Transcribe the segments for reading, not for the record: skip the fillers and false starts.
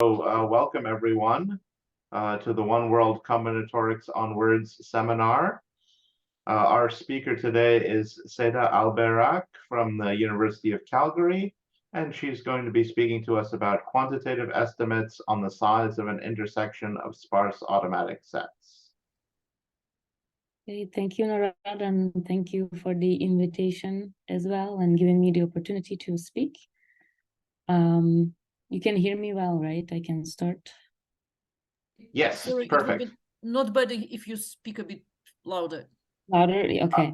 Welcome everyone to the One World Combinatorics on Words seminar. Our speaker today is Seda Albayrak from the University of Calgary, and she's going to be speaking to us about quantitative estimates on the size of an intersection of sparse automatic sets. Okay, thank you, Narad, and thank you for the invitation as well and giving me the opportunity to speak. You can hear me well, right? I can start. Yes, Sorry, perfect. It would be not bad if you speak a bit louder. Louder, okay.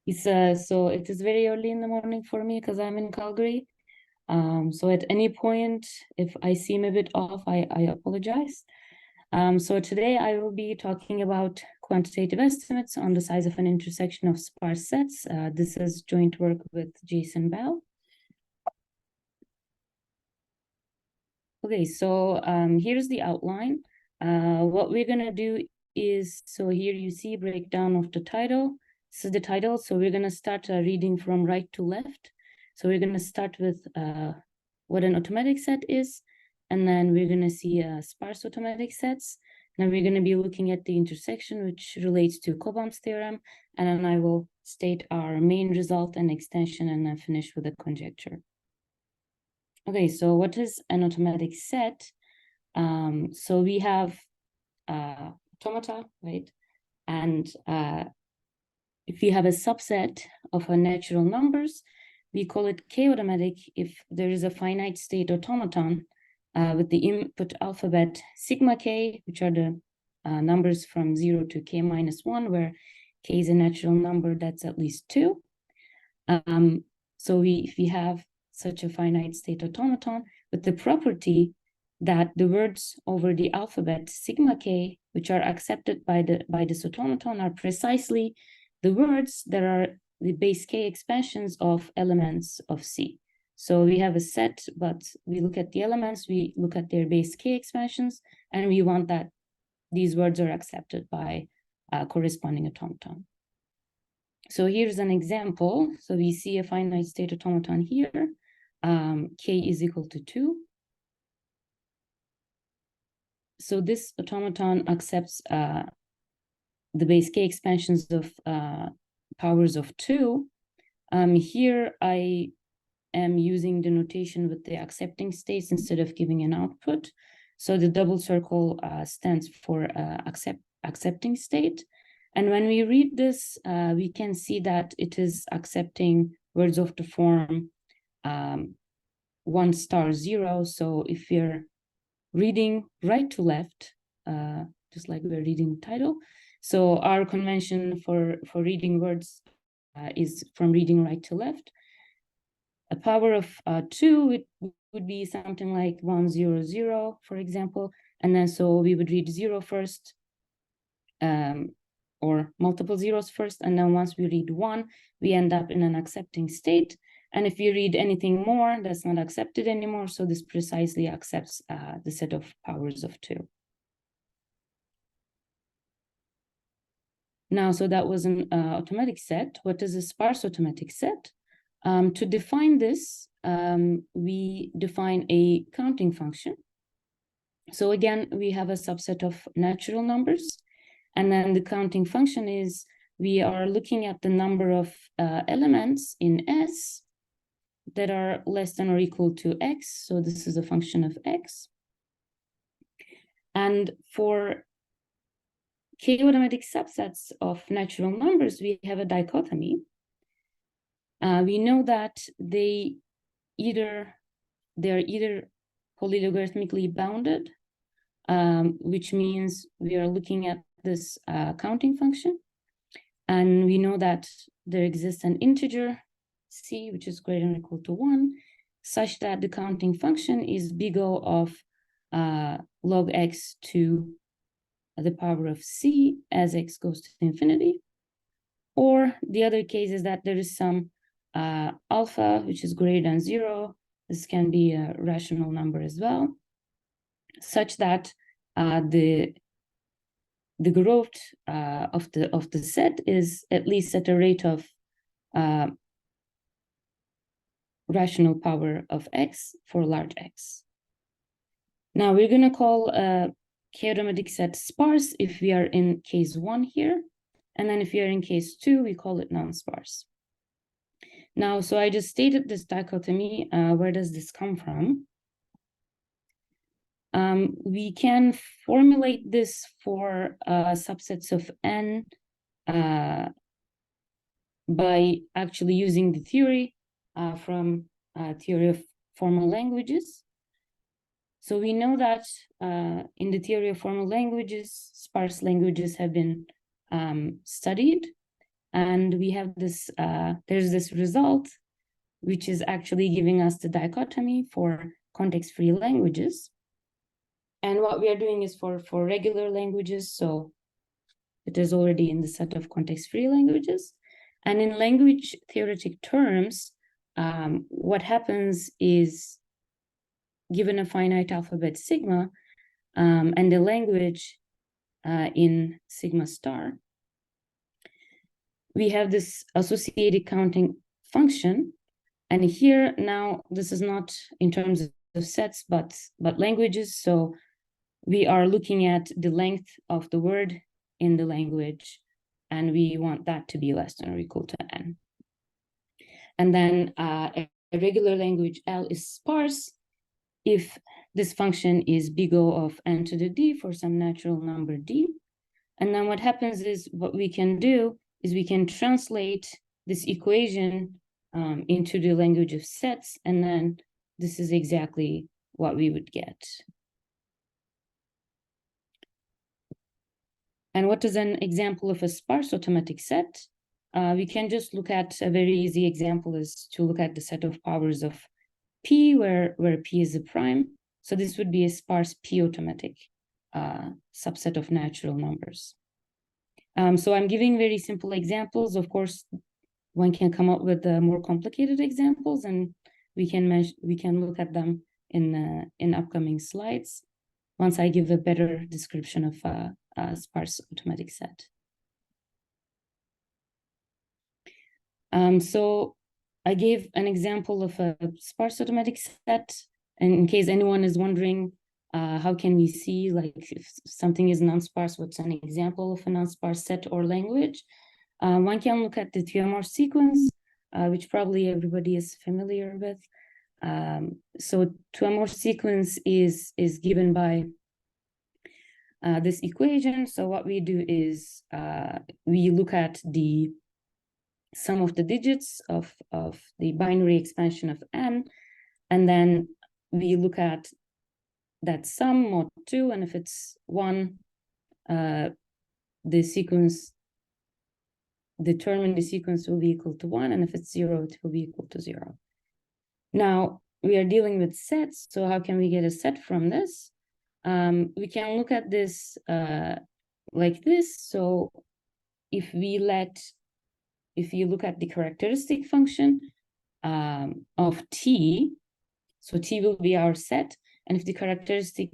It's so it is very early in the morning for me because I'm in Calgary. So at any point, if I seem a bit off, I apologize. So today I will be talking about quantitative estimates on the size of an intersection of sparse sets. This is joint work with Jason Bell. Okay, so here's the outline. What we're gonna do is, so here you see breakdown of the title. This is the title, so we're gonna start reading from right to left. So we're gonna start with what an automatic set is, and then we're gonna see sparse automatic sets. Then we're gonna be looking at the intersection, which relates to Cobham's theorem, and then I will state our main result and extension, and then finish with a conjecture. Okay, so what is an automatic set? So we have automata, right? And if we have a subset of our natural numbers, we call it k-automatic if there is a finite state automaton with the input alphabet sigma k, which are the numbers from 0 to k minus 1, where k is a natural number that's at least 2. So if we have such a finite state automaton with the property that the words over the alphabet sigma k, which are accepted by this automaton, are precisely the words that are the base k expansions of elements of C. So we have a set, but we look at the elements, we look at their base k expansions, and we want that these words are accepted by a corresponding automaton. So here's an example. So we see a finite state automaton here. K is equal to 2. So this automaton accepts the base k expansions of powers of 2. Here I am using the notation with the accepting states instead of giving an output. So the double circle stands for accepting state. And when we read this, we can see that it is accepting words of the form 1 star 0. So if we're reading right to left, just like we're reading the title, so our convention for reading words is from reading right to left. A power of 2, it would be something like 1 0 0, for example, and then so we would read 0 first, or multiple zeros first, and then once we read 1, we end up in an accepting state. And if you read anything more, that's not accepted anymore. So this precisely accepts the set of powers of 2. Now, so that was an automatic set. What is a sparse automatic set? To define this, we define a counting function. So again, we have a subset of natural numbers. And then the counting function is, we are looking at the number of elements in S that are less than or equal to x. So this is a function of x. And for k-automatic subsets of natural numbers, we have a dichotomy. We know that they're either polylogarithmically bounded, which means we are looking at this counting function. And we know that there exists an integer c, which is greater than or equal to 1, such that the counting function is big O of log x to the power of c as x goes to infinity. Or the other case is that there is some alpha, which is greater than 0. This can be a rational number as well, such that the growth of the set is at least at a rate of rational power of x for large x. Now we're going to call a k-automatic set sparse if we are in case 1 here. And then if we are in case 2, we call it non-sparse. Now, so I just stated this dichotomy. Where does this come from? We can formulate this for subsets of n by actually using the theory from theory of formal languages. So we know that in the theory of formal languages, sparse languages have been studied, and we have this, there's this result, which is actually giving us the dichotomy for context-free languages. And what we are doing is for regular languages, so it is already in the set of context-free languages. And in language theoretic terms, what happens is, given a finite alphabet sigma and the language in sigma star, we have this associated counting function. And here now, this is not in terms of sets, but languages. So we are looking at the length of the word in the language, and we want that to be less than or equal to n. And then a regular language L is sparse if this function is big O of n to the d for some natural number d. And then what happens is, what we can do is we can translate this equation into the language of sets, and then this is exactly what we would get. And what is an example of a sparse automatic set? We can just look at a very easy example is to look at the set of powers of P, where P is a prime. So this would be a sparse P automatic subset of natural numbers. So I'm giving very simple examples. Of course, one can come up with more complicated examples, and we can look at them in upcoming slides once I give a better description of a sparse automatic set. So I gave an example of a sparse automatic set, and in case anyone is wondering, how can we see, like, if something is non-sparse, what's an example of a non-sparse set or language? One can look at the Tuamor sequence, which probably everybody is familiar with. So Tuamor sequence is given by this equation. So what we do is we look at the sum of the digits of the binary expansion of n, and then we look at that sum mod 2, and if it's 1, the sequence, the term in the sequence will be equal to 1, and if it's 0, it will be equal to 0. Now, we are dealing with sets, so how can we get a set from this? We can look at this like this. So if you look at the characteristic function of T, so T will be our set, and if the characteristic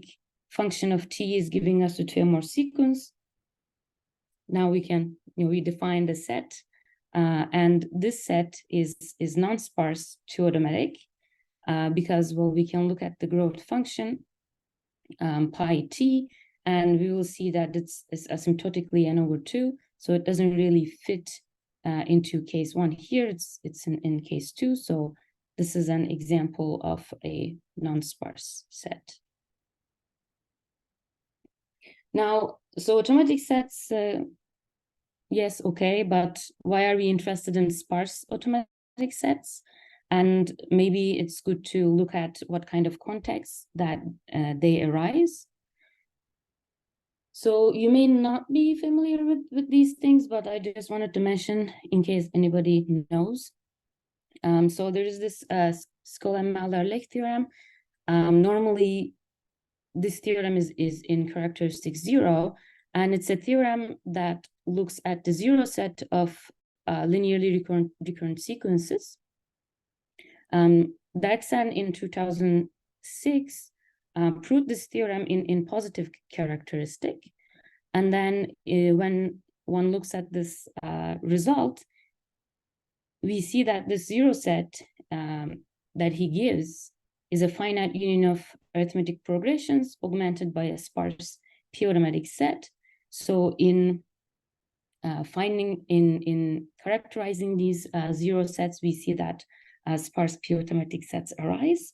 function of T is giving us a Tuamor sequence, now we can, we define the set, and this set is non-sparse to automatic, because, well, we can look at the growth function, pi t, and we will see that it's asymptotically n over 2, so it doesn't really fit into case 1 here. It's in case 2, so this is an example of a non-sparse set. Now, so automatic sets, yes, okay, but why are we interested in sparse automatic sets? And maybe it's good to look at what kind of context that they arise. So you may not be familiar with these things, but I just wanted to mention in case anybody knows. So there is this Skoll-Mallar-Lech theorem. Normally, this theorem is in characteristic 0, and it's a theorem that looks at the 0 set of linearly recurrent sequences. Derksen in 2006 proved this theorem in positive characteristic. And then when one looks at this result, we see that this 0 set that he gives is a finite union of arithmetic progressions augmented by a sparse p-automatic set. So in characterizing these zero sets, we see that sparse p-automatic sets arise.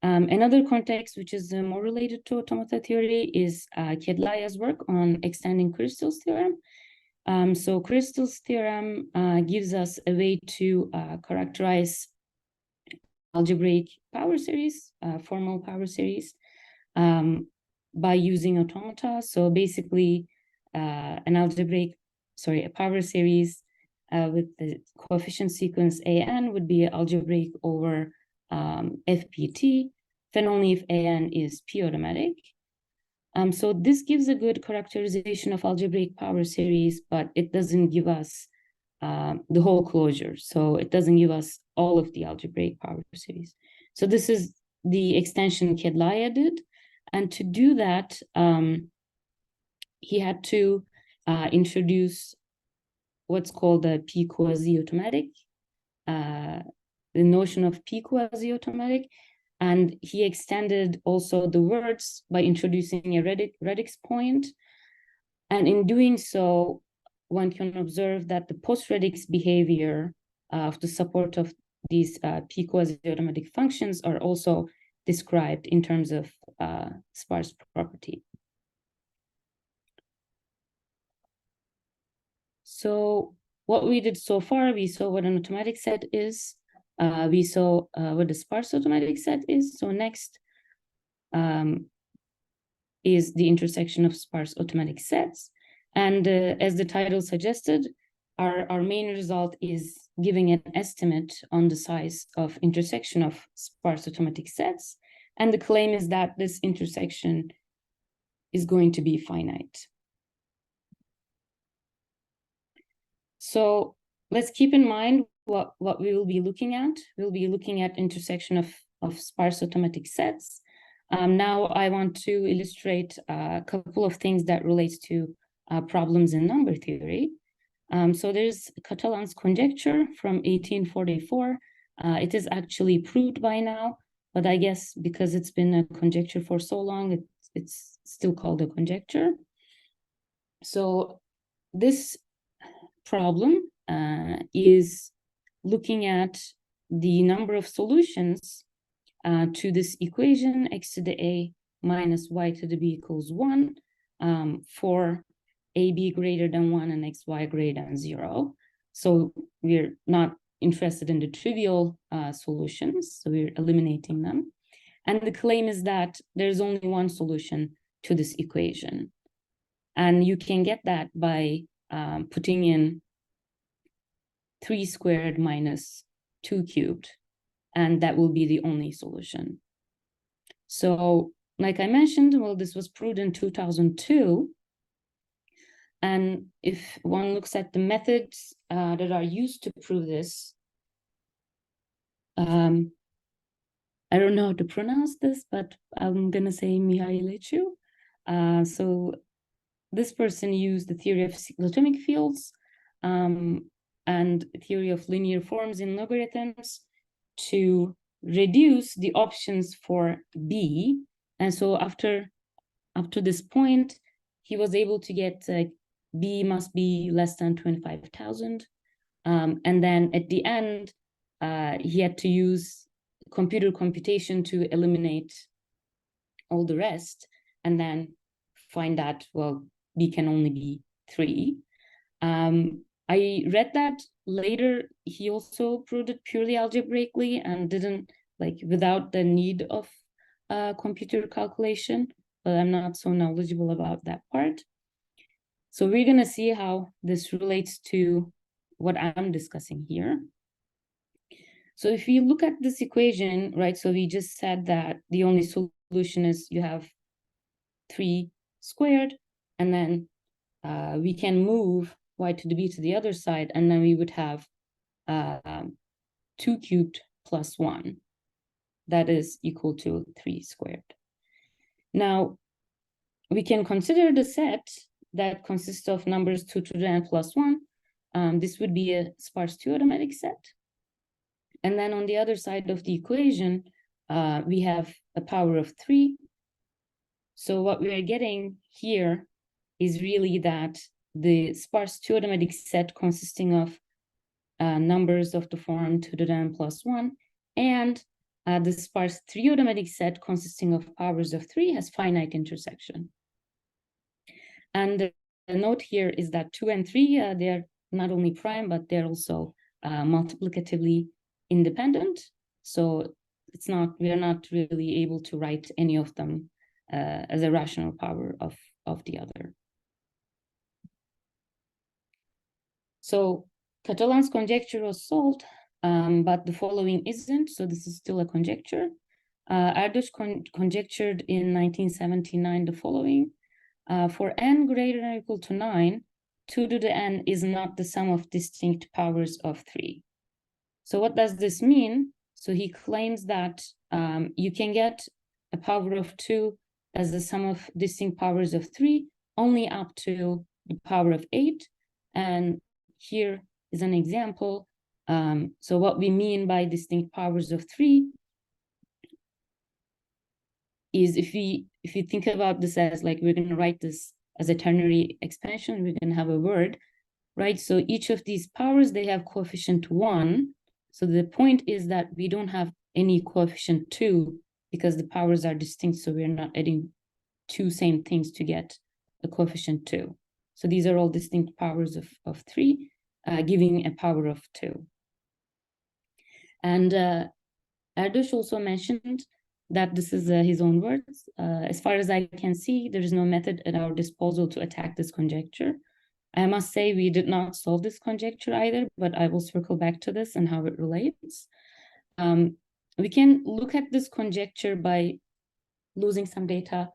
Another context, which is more related to automata theory, is Kedlaya's work on extending Kristol's theorem. So Kristol's theorem gives us a way to characterize algebraic power series, formal power series, by using automata. So basically, a power series with the coefficient sequence an would be algebraic over fpt, then only if an is p-automatic. So this gives a good characterization of algebraic power series, but it doesn't give us the whole closure. So it doesn't give us all of the algebraic power series. So this is the extension Kedlaya did. And to do that, he had to introduce what's called a P quasi-automatic, the notion of P quasi-automatic. And he extended also the words by introducing a radix point. And in doing so, one can observe that the post-radix behavior of the support of these P quasi-automatic functions are also described in terms of sparse property. So what we did so far, we saw what an automatic set is. We saw what the sparse automatic set is. So next is the intersection of sparse automatic sets. And as the title suggested, our main result is giving an estimate on the size of intersection of sparse automatic sets. And the claim is that this intersection is going to be finite. So let's keep in mind what we will be looking at. We'll be looking at intersection of sparse automatic sets. Now I want to illustrate a couple of things that relates to problems in number theory. So there's Catalan's conjecture from 1844. It is actually proved by now, but I guess because it's been a conjecture for so long, it's still called a conjecture. So this problem is looking at the number of solutions to this equation, x to the a minus y to the b equals 1, for ab greater than 1 and xy greater than 0. So we're not interested in the trivial solutions, so we're eliminating them. And the claim is that there's only one solution to this equation. And you can get that by putting in 3 squared minus 2 cubed, and that will be the only solution. So like I mentioned, well, this was proved in 2002. And if one looks at the methods that are used to prove this, I don't know how to pronounce this, but I'm going to say Mihailescu. So this person used the theory of cyclotomic fields and theory of linear forms in logarithms to reduce the options for b. And so up to this point, he was able to get b must be less than 25,000. And then at the end, he had to use computer computation to eliminate all the rest and then find that, well, b can only be 3. I read that later he also proved it purely algebraically and didn't, like, without the need of computer calculation, but I'm not so knowledgeable about that part. So we're going to see how this relates to what I'm discussing here. So if you look at this equation, right, so we just said that the only solution is you have 3 squared, and then we can move y to the b to the other side, and then we would have 2 cubed plus 1. That is equal to 3 squared. Now, we can consider the set that consists of numbers 2 to the n plus 1. This would be a sparse 2 automatic set. And then on the other side of the equation, we have a power of 3. So what we are getting here is really that the sparse 2 automatic set consisting of numbers of the form 2 to the n plus 1, and the sparse 3 automatic set consisting of powers of 3 has finite intersection. And the note here is that 2 and 3, they are not only prime, but they're also multiplicatively independent. So we are not really able to write any of them as a rational power of the other. So Catalan's conjecture was solved, but the following isn't, so this is still a conjecture. Erdős conjectured in 1979 the following: for n greater than or equal to 9, 2 to the n is not the sum of distinct powers of 3. So what does this mean? So he claims that you can get a power of 2 as the sum of distinct powers of 3 only up to the power of 8. And here is an example. So what we mean by distinct powers of 3 is if you think about this as like we're going to write this as a ternary expansion, we're going to have a word, right? So each of these powers, they have coefficient 1. So the point is that we don't have any coefficient 2 because the powers are distinct. So we're not adding two same things to get a coefficient 2. So these are all distinct powers of 3, giving a power of 2. And Erdős also mentioned that this is his own words. As far as I can see, there is no method at our disposal to attack this conjecture. I must say we did not solve this conjecture either, but I will circle back to this and how it relates. We can look at this conjecture by losing some data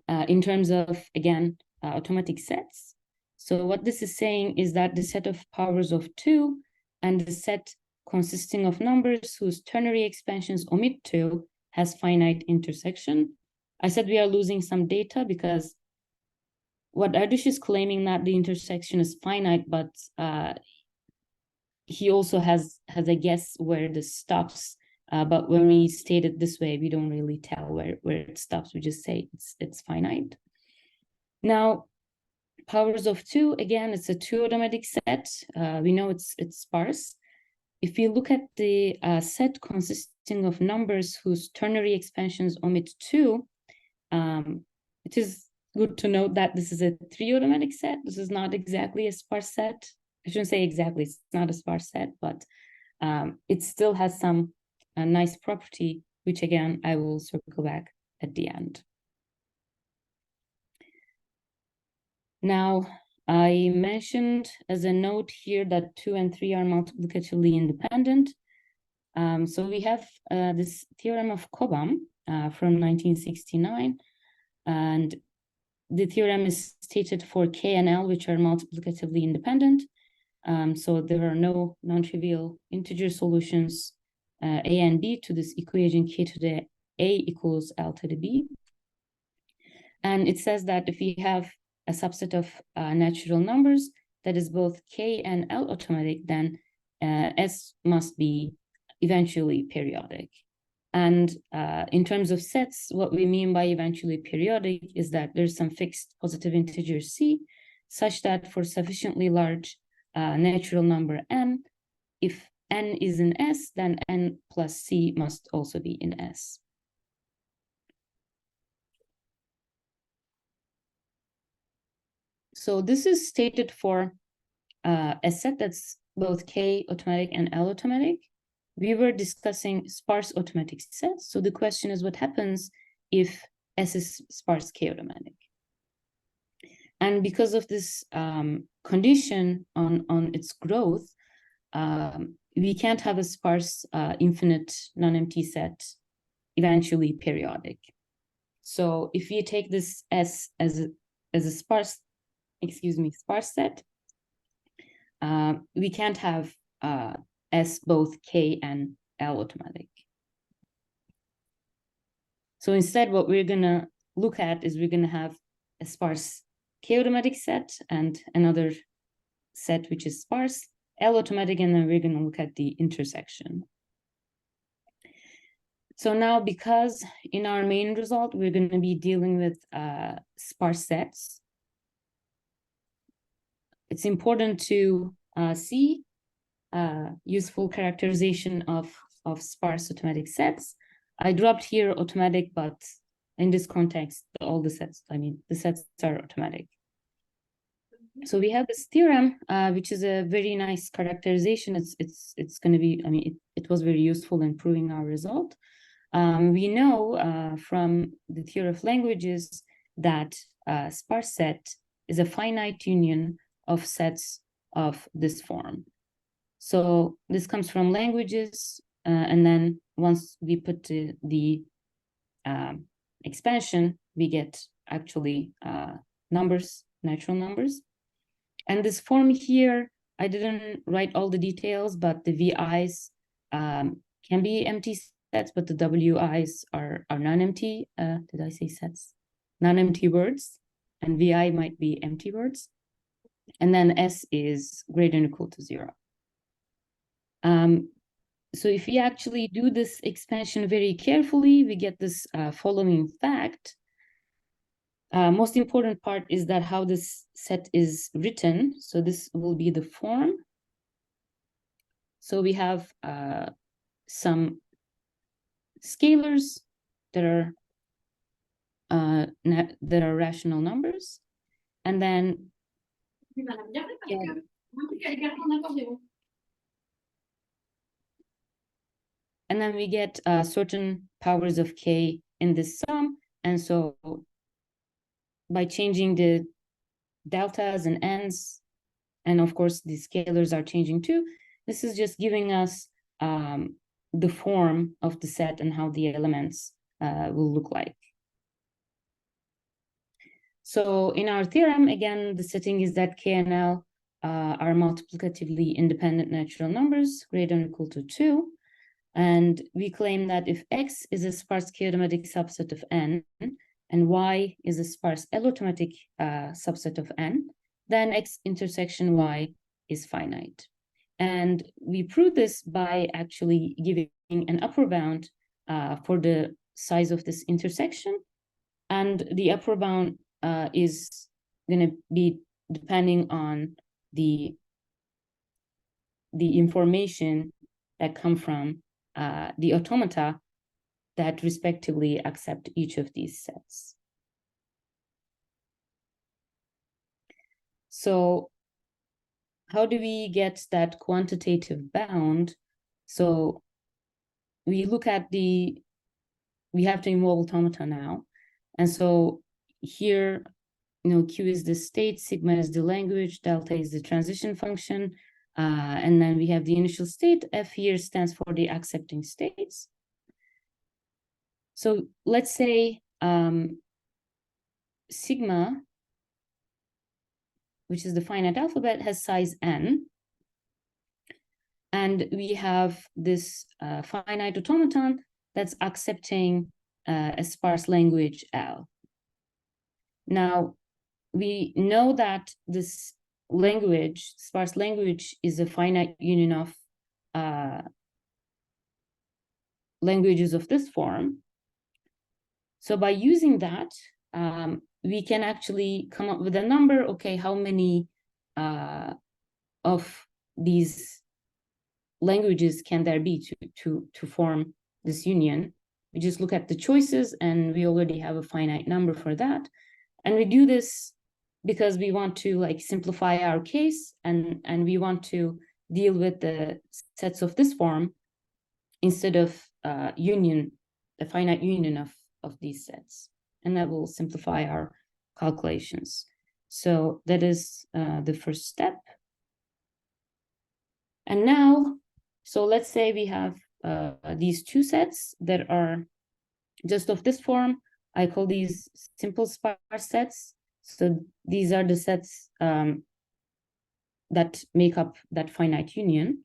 in terms of, again, automatic sets. So what this is saying is that the set of powers of 2 and the set consisting of numbers whose ternary expansions omit 2 has finite intersection. I said we are losing some data because what Erdős is claiming that the intersection is finite, but he also has a guess where this stops. But when we state it this way, we don't really tell where it stops. We just say it's finite. Now, powers of 2, again, it's a 2 automatic set. We know it's sparse. If you look at the set consisting of numbers whose ternary expansions omit 2, it is good to note that this is a 3 automatic set. This is not exactly a sparse set. I shouldn't say exactly, it's not a sparse set, but it still has some nice property, which again, I will circle back at the end. Now, I mentioned as a note here that 2 and 3 are multiplicatively independent. So we have this theorem of Cobham from 1969, and the theorem is stated for K and L, which are multiplicatively independent. So there are no non-trivial integer solutions A and B to this equation K to the A equals L to the B. And it says that if we have a subset of natural numbers that is both K and L automatic, then S must be eventually periodic. And in terms of sets, what we mean by eventually periodic is that there's some fixed positive integer C, such that for sufficiently large natural number n, if n is in S, then n plus C must also be in S. So this is stated for a set that's both K automatic and L automatic. We were discussing sparse automatic sets. So the question is, what happens if S is sparse K automatic? And because of this condition on its growth, we can't have a sparse infinite non-empty set eventually periodic. So if you take this S as a sparse, sparse set, we can't have S both K and L automatic. So instead, what we're gonna look at is we're gonna have a sparse K automatic set and another set which is sparse L automatic, and then we're gonna look at the intersection. So now, because in our main result, we're going to be dealing with sparse sets, it's important to see useful characterization of sparse automatic sets. I dropped here automatic, but in this context, all the sets, the sets are automatic. So we have this theorem, which is a very nice characterization. It's going to be, it was very useful in proving our result. We know from the theory of languages that a sparse set is a finite union of sets of this form. So this comes from languages, and then once we put the expansion, we get actually numbers, natural numbers. And this form here, I didn't write all the details, but the VIs can be empty sets, but the WIs are non-empty. Did I say sets? Non-empty words, and VI might be empty words. And then S is greater than or equal to 0. So if we actually do this expansion very carefully, we get this following fact. Most important part is that how this set is written. So this will be the form. So we have some scalars that are rational numbers, and then we get certain powers of k in this sum, and so by changing the deltas and n's, and of course the scalars are changing too, this is just giving us the form of the set and how the elements will look like. So in our theorem, again, the setting is that K and L are multiplicatively independent natural numbers greater than or equal to 2. And we claim that if X is a sparse K-automatic subset of N, and Y is a sparse L-automatic subset of N, then X intersection Y is finite. And we prove this by actually giving an upper bound for the size of this intersection. And the upper bound is going to be depending on the information that come from the automata that respectively accept each of these sets. So how do we get that quantitative bound? So we look at we have to involve automata now. And so here, Q is the state, sigma is the language, delta is the transition function. And then we have the initial state. F here stands for the accepting states. So let's say sigma, which is the finite alphabet, has size n. And we have this finite automaton that's accepting a sparse language L. Now, we know that this language, sparse language, is a finite union of languages of this form. So by using that, we can actually come up with a number. Okay, how many of these languages can there be to form this union? We just look at the choices, and we already have a finite number for that. And we do this because we want to simplify our case, and we want to deal with the sets of this form instead of the finite union of these sets. And that will simplify our calculations. So that is the first step. And now, so let's say we have these two sets that are just of this form. I call these simple sparse sets. So these are the sets that make up that finite union.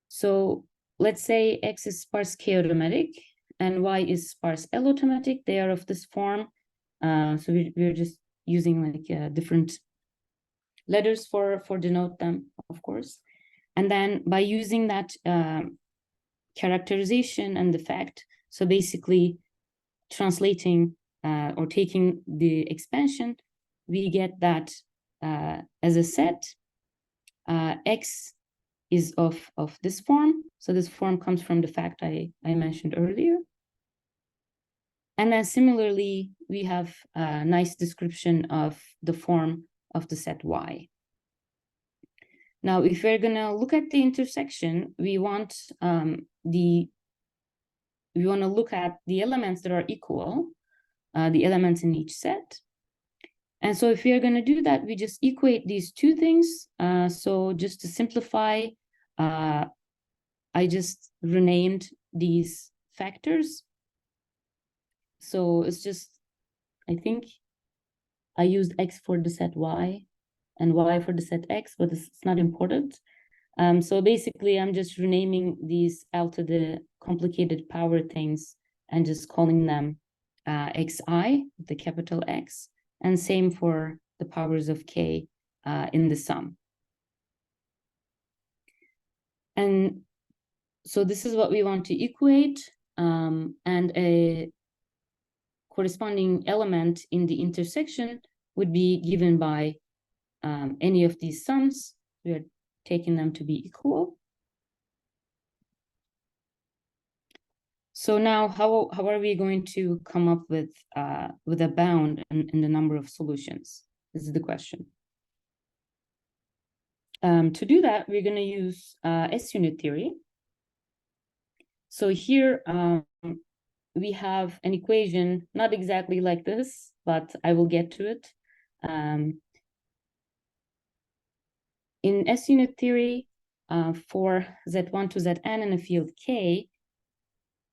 So let's say X is sparse K-automatic and Y is sparse L-automatic. They are of this form. So we're just using different letters for denote them, of course. And then by using that characterization and the fact. So basically translating or taking the expansion, we get that as a set, X is of this form. So this form comes from the fact I mentioned earlier. And then similarly, we have a nice description of the form of the set Y. Now, if we're gonna look at the intersection, we want to look at the elements that are equal, the elements in each set. And so if we are gonna do that, we just equate these two things. So just to simplify, I just renamed these factors. So it's just, I think I used X for the set Y and Y for the set X, but it's not important. So basically, I'm just renaming these out to the complicated power things and just calling them Xi, the capital X, and same for the powers of K in the sum. And so this is what we want to equate, and a corresponding element in the intersection would be given by any of these sums. We are taking them to be equal. So now how are we going to come up with a bound in the number of solutions? This is the question. To do that, we're going to use S-unit theory. So here we have an equation, not exactly like this, but I will get to it. In S-unit theory, for Z1 to Zn in a field K,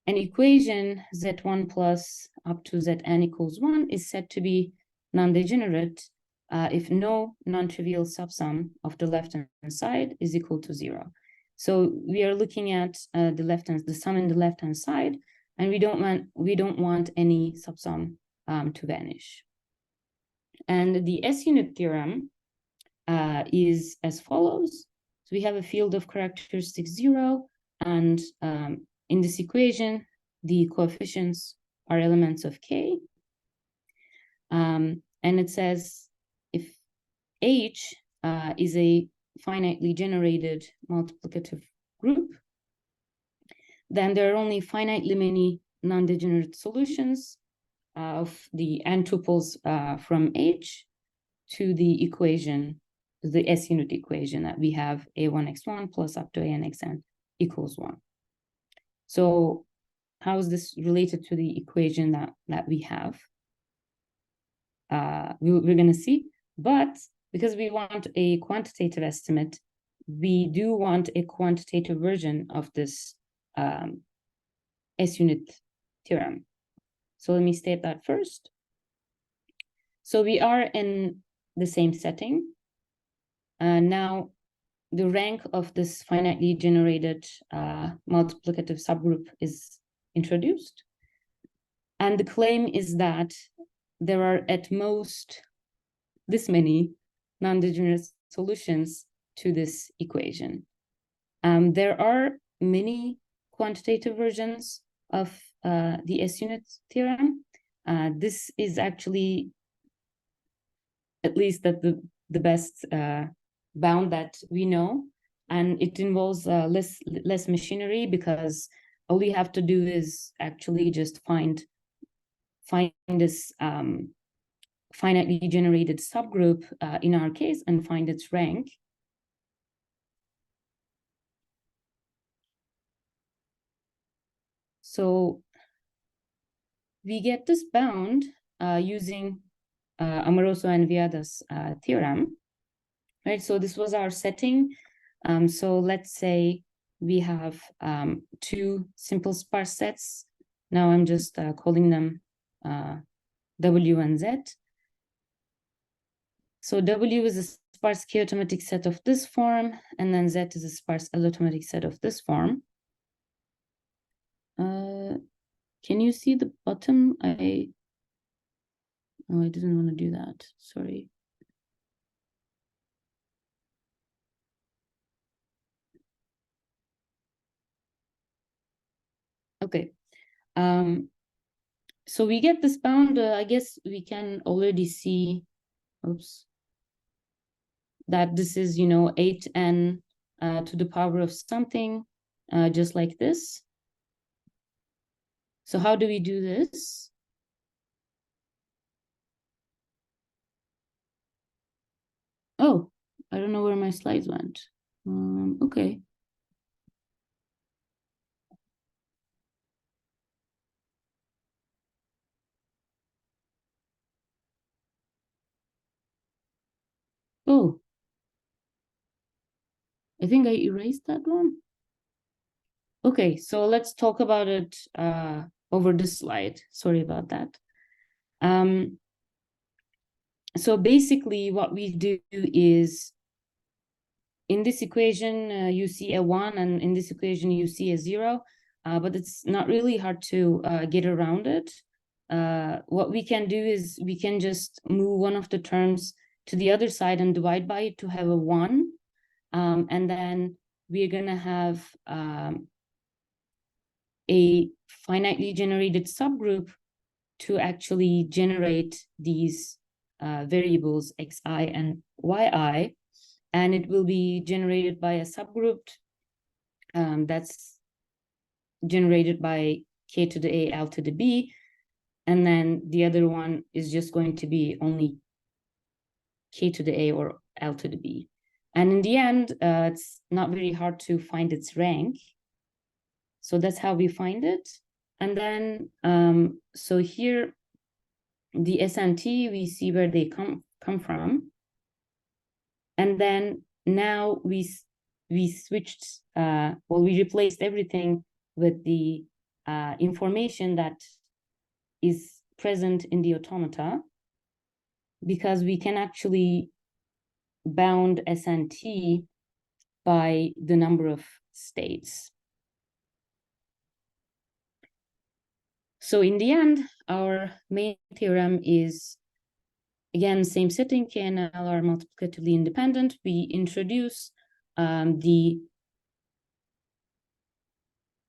an equation Z1 plus up to Zn equals 1 is said to be non-degenerate if no non-trivial subsum of the left-hand side is equal to 0. So we are looking at the sum in the left-hand side, and we don't want any subsum to vanish. And the S-unit theorem is as follows. So we have a field of characteristics 0, and in this equation, the coefficients are elements of K. And it says if H is a finitely generated multiplicative group, then there are only finitely many non-degenerate solutions of the n tuples from H to the equation, the S-unit equation that we have A1x1 plus up to ANXN equals 1. So how is this related to the equation that we have? We're going to see, but because we want a quantitative estimate, we do want a quantitative version of this S-unit theorem. So let me state that first. So we are in the same setting. Now, the rank of this finitely generated multiplicative subgroup is introduced. And the claim is that there are at most this many non-degenerate solutions to this equation. There are many quantitative versions of the S-unit theorem. This is actually at least the best bound that we know, and it involves less machinery, because all we have to do is actually just find this finitely generated subgroup in our case and find its rank. So we get this bound using Amoroso and Viada's theorem, right? So this was our setting. So let's say we have two simple sparse sets. Now I'm just calling them W and Z. So W is a sparse k-automatic set of this form, and then Z is a sparse L-automatic set of this form. Can you see the bottom? Oh, I didn't want to do that. Sorry. Okay. So we get this bound, I guess we can already see, oops, that this is, 8n to the power of something, just like this. So how do we do this? Oh, I don't know where my slides went. Okay. Oh, I think I erased that one. Okay, so let's talk about it over this slide. Sorry about that. So basically what we do is, in this equation, you see a 1, and in this equation, you see a 0, but it's not really hard to get around it. What we can do is we can just move one of the terms to the other side and divide by it to have a 1. And then we're going to have a finitely generated subgroup to actually generate these variables xi and yi, and it will be generated by a subgroup that's generated by k to the a, l to the b, and then the other one is just going to be only k to the a or l to the b. And in the end, it's not very hard to find its rank. So that's how we find it. And then, so here, the SNT, we see where they come from. And then now we switched, we replaced everything with the information that is present in the automata, because we can actually bound SNT by the number of states. So in the end, our main theorem is, again, same setting, K and L are multiplicatively independent. We introduce the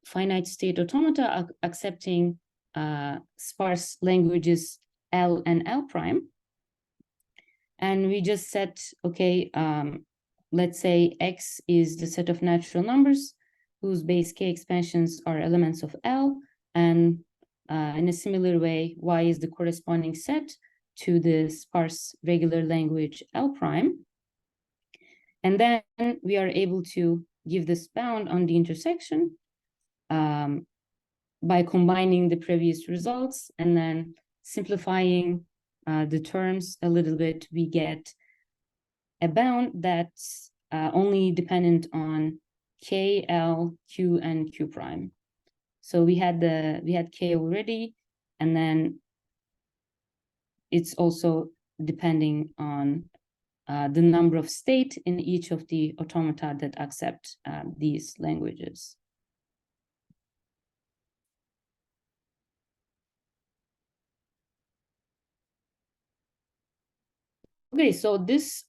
finite state automata accepting sparse languages L and L prime. And we just set, okay, let's say X is the set of natural numbers whose base K expansions are elements of L, and in a similar way, Y is the corresponding set to the sparse regular language L prime. And then we are able to give this bound on the intersection by combining the previous results and then simplifying the terms a little bit. We get a bound that's only dependent on K, L, Q, and Q prime. So we had K already, and then it's also depending on the number of state in each of the automata that accept these languages. Okay, so this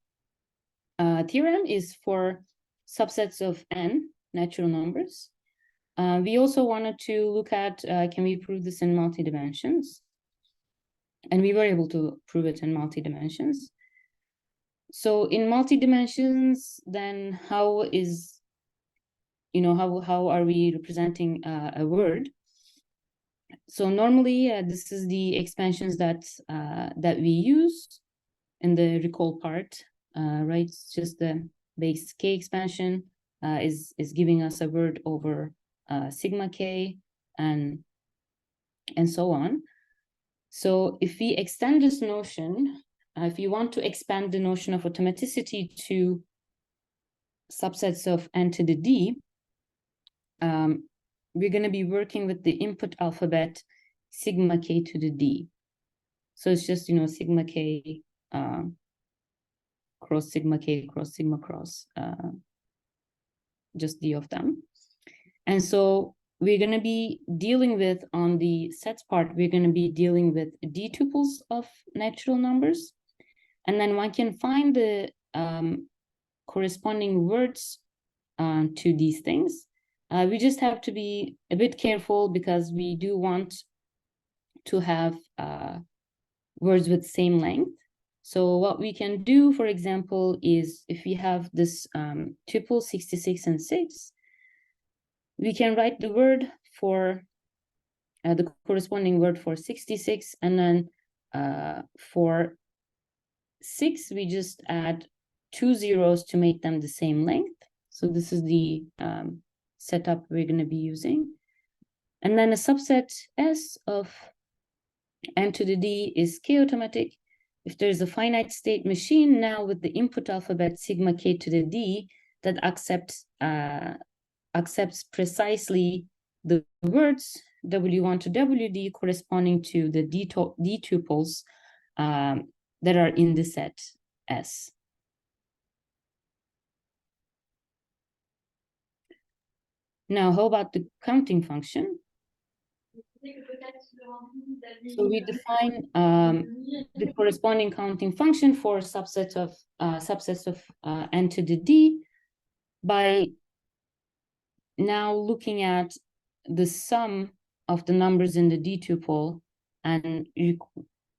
theorem is for subsets of n natural numbers. We also wanted to look at, can we prove this in multi-dimensions? And we were able to prove it in multi-dimensions. So in multi-dimensions, then how is, how are we representing a word? So normally this is the expansions that we use in the recall part, right? It's just the base K expansion is giving us a word over sigma K and so on. So if we extend this notion, if you want to expand the notion of automaticity to subsets of n to the d, we're going to be working with the input alphabet sigma K to the d. So it's just, sigma K cross sigma K cross sigma cross, just d of them. And so we're going to be dealing with, on the sets part, we're going to be dealing with d tuples of natural numbers. And then one can find the corresponding words to these things. We just have to be a bit careful because we do want to have words with same length. So what we can do, for example, is if we have this tuple 66 and 6, we can write the word for the corresponding word for 66, and then for 6, we just add 2 zeros to make them the same length. So this is the setup we're going to be using. And then a subset S of n to the d is k-automatic. If there's a finite state machine now with the input alphabet sigma k to the d that accepts precisely the words W1 to WD corresponding to the D tuples that are in the set S. Now, how about the counting function? So we define the corresponding counting function for subsets of n to the d by now looking at the sum of the numbers in the D tuple and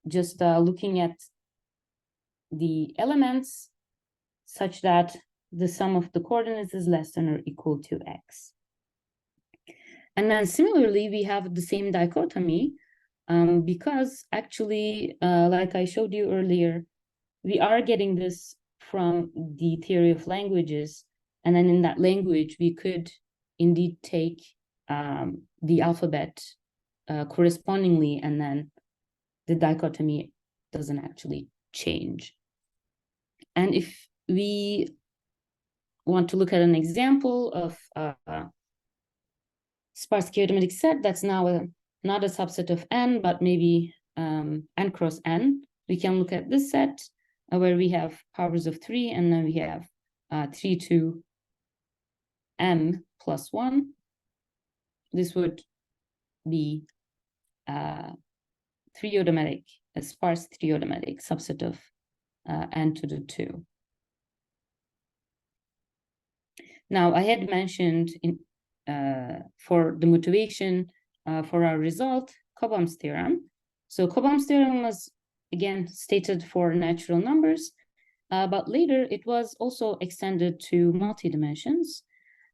just looking at the elements such that the sum of the coordinates is less than or equal to x. And then similarly, we have the same dichotomy because actually, like I showed you earlier, we are getting this from the theory of languages. And then in that language, we could indeed take the alphabet correspondingly, and then the dichotomy doesn't actually change. And if we want to look at an example of sparse k-automatic set that's now not a subset of n, but maybe n cross n, we can look at this set where we have powers of 3, and then we have 3 to m plus 1. This would be a sparse three-automatic subset of n to the 2. Now, I had mentioned for the motivation for our result, Cobham's theorem. So Cobham's theorem was, again, stated for natural numbers, but later it was also extended to multi-dimensions.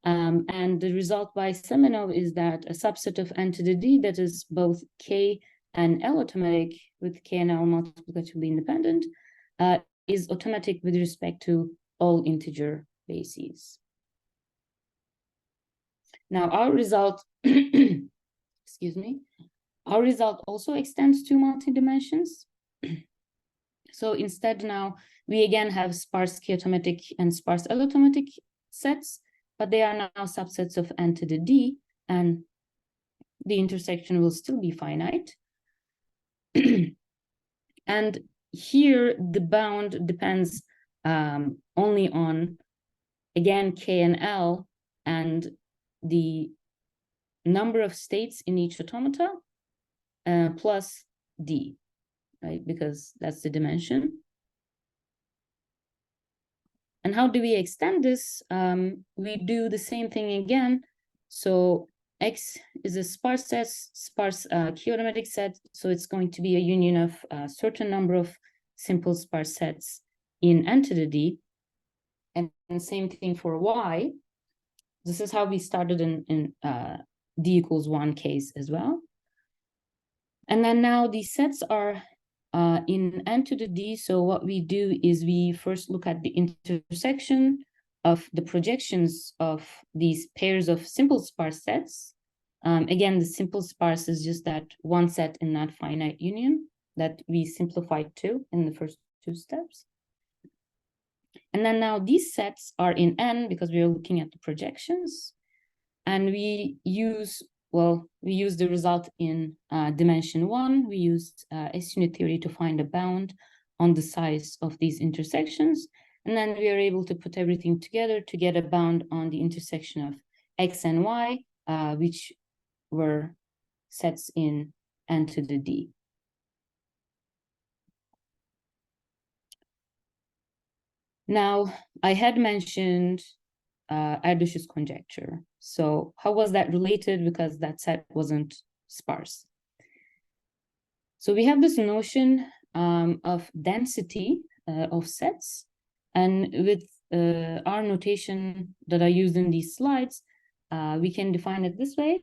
And the result by Semenov is that a subset of n to the d that is both k and L automatic with k and L multiplicatively independent is automatic with respect to all integer bases. Now our result, excuse me, our result also extends to multi-dimensions. So instead now we again have sparse k-automatic and sparse L-automatic sets, but they are now subsets of n to the d, and the intersection will still be finite. And here the bound depends only on, again, k and L and the number of states in each automata plus d, right? Because that's the dimension. And how do we extend this? We do the same thing again. So X is a sparse k-automatic set. So it's going to be a union of a certain number of simple sparse sets in n to the d. And same thing for Y. This is how we started in d equals 1 case as well. And then now these sets are in n to the d. So what we do is we first look at the intersection of the projections of these pairs of simple sparse sets. Again, the simple sparse is just that one set in that finite union that we simplified to in the first 2 steps. And then now these sets are in n because we are looking at the projections. And we use the result in dimension 1. We used S-unit theory to find a bound on the size of these intersections. And then we are able to put everything together to get a bound on the intersection of X and Y, which were sets in n to the d. Now, I had mentioned Erdős' conjecture. So how was that related? Because that set wasn't sparse. So we have this notion of density of sets, and with our notation that I used in these slides, we can define it this way.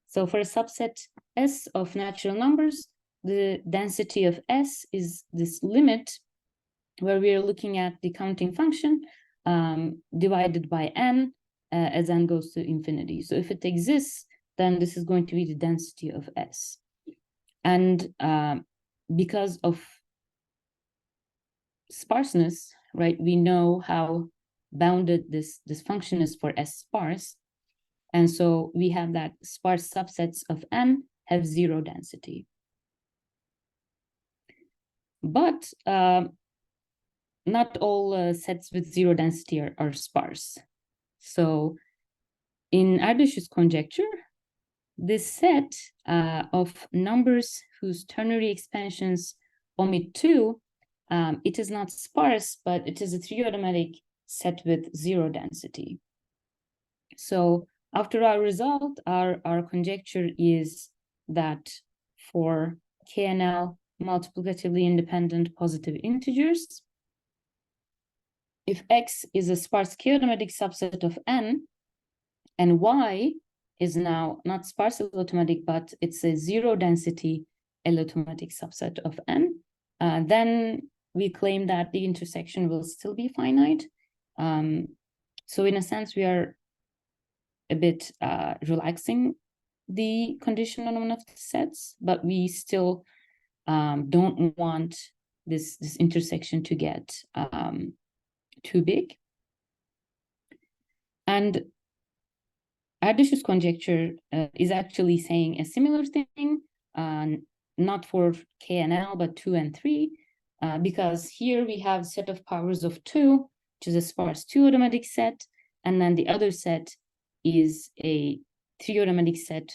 So for a subset S of natural numbers, the density of S is this limit where we are looking at the counting function divided by n as n goes to infinity. So if it exists, then this is going to be the density of S. And because of sparseness, right, we know how bounded this function is for S sparse. And so we have that sparse subsets of n have zero density. But not all sets with zero density are sparse. So in Erdős' conjecture, this set of numbers whose ternary expansions omit 2, it is not sparse, but it is a trigonometric set with zero density. So after our result, our conjecture is that for KNL multiplicatively independent positive integers, if X is a sparse chiromatic subset of N, and Y is now not sparse allotomatic, but it's a zero density allotomatic subset of N, then we claim that the intersection will still be finite. So in a sense, we are a bit relaxing the condition on one of the sets, but we still don't want this intersection to get too big. And Erdős' conjecture is actually saying a similar thing, not for K and L, but 2 and 3, because here we have a set of powers of 2, which is a sparse 2-automatic set, and then the other set is a 3-automatic set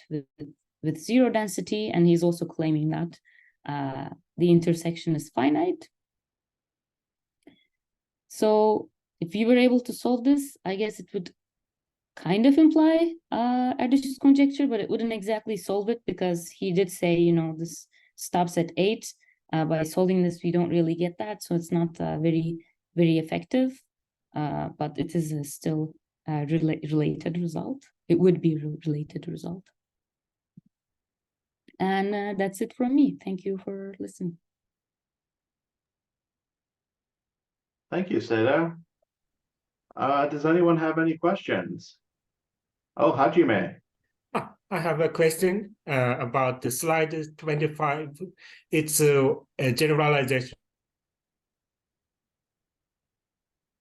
with zero density, and he's also claiming that the intersection is finite. So if you were able to solve this, I guess it would kind of imply Erdős' conjecture, but it wouldn't exactly solve it, because he did say, you know, this stops at 8. By solving this, we don't really get that, so it's not very effective, but it is still a related result. It would be a related result. And that's it from me. Thank you for listening. Thank you, Seda. Does anyone have any questions? Oh, Hajime. I have a question about the slide 25. It's a generalization.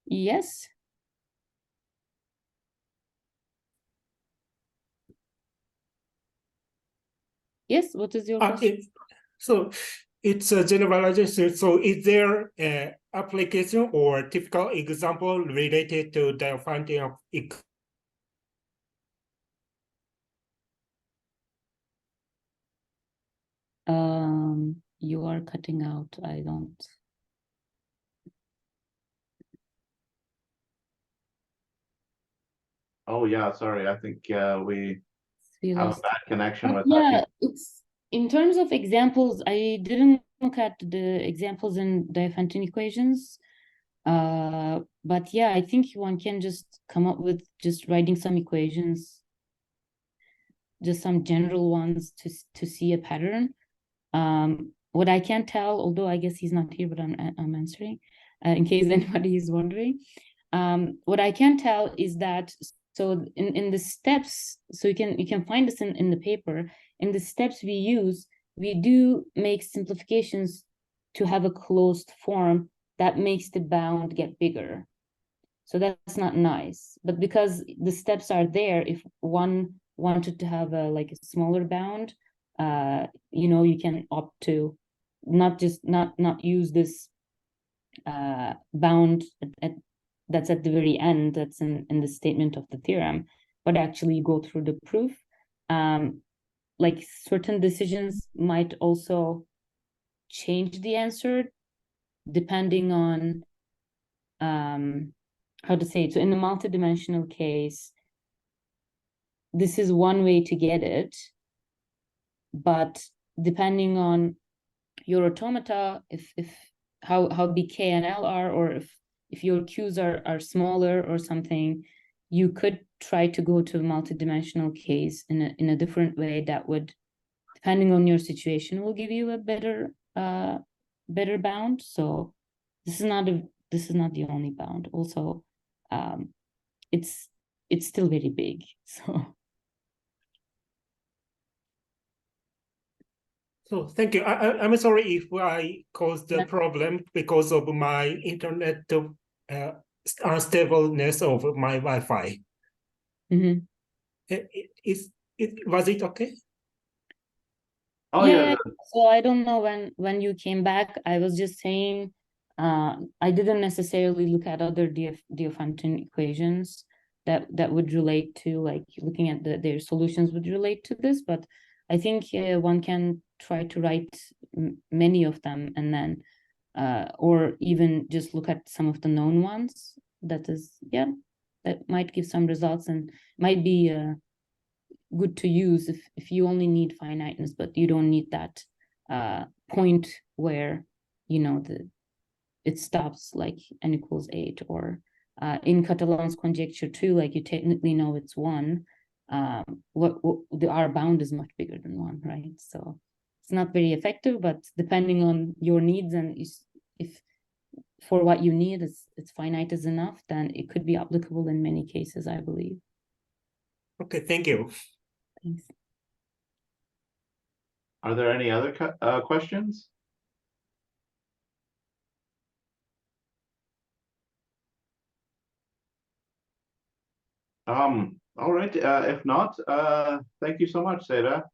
Yes. Yes, what is your question? So it's a generalization. So is there an application or typical example related to the finding of You are cutting out. I don't. Oh yeah, sorry. I think we have a bad connection with yeah, it's in terms of examples, I didn't look at the examples in Diophantine equations. But yeah, I think one can just come up with just writing some equations, just some general ones to see a pattern. What I can tell, although I guess he's not here, but I'm answering in case anybody is wondering. What I can tell is that, so in the steps, so you can find this in the paper. In the steps we use, we do make simplifications to have a closed form that makes the bound get bigger. So that's not nice. But because the steps are there, if one wanted to have like a smaller bound, you know, you can opt to not use this bound that's at the very end, that's in the statement of the theorem, but actually go through the proof. Like certain decisions might also change the answer depending on how to say it. So in the multidimensional case, this is one way to get it, but depending on your automata, if how big K and L are, or if your Qs are smaller or something, you could try to go to a multidimensional case in a different way that would, depending on your situation, will give you a better bound. So this is not the only bound. Also, it's still very big. So So thank you. I'm sorry if I caused the Yeah. problem because of my internet unstableness of my Wi-Fi. mhm. Was it okay? Oh Yeah, yeah, so I don't know when you came back. I was just saying, I didn't necessarily look at other Diophantine equations that would relate to, like, looking at their solutions would relate to this, but I think one can try to write many of them, and then or even just look at some of the known ones. That is, yeah, that might give some results and might be good to use if you only need finiteness, but you don't need that point where, you know, it stops like n equals 8, or in Catalan's conjecture too, like you technically know it's 1. What the R bound is much bigger than 1, right? So it's not very effective, but depending on your needs, and if for what you need it's finite is enough, then it could be applicable in many cases, I believe. Okay, thank you. Thanks. are there any other questions? All right, if not, thank you so much, Seda.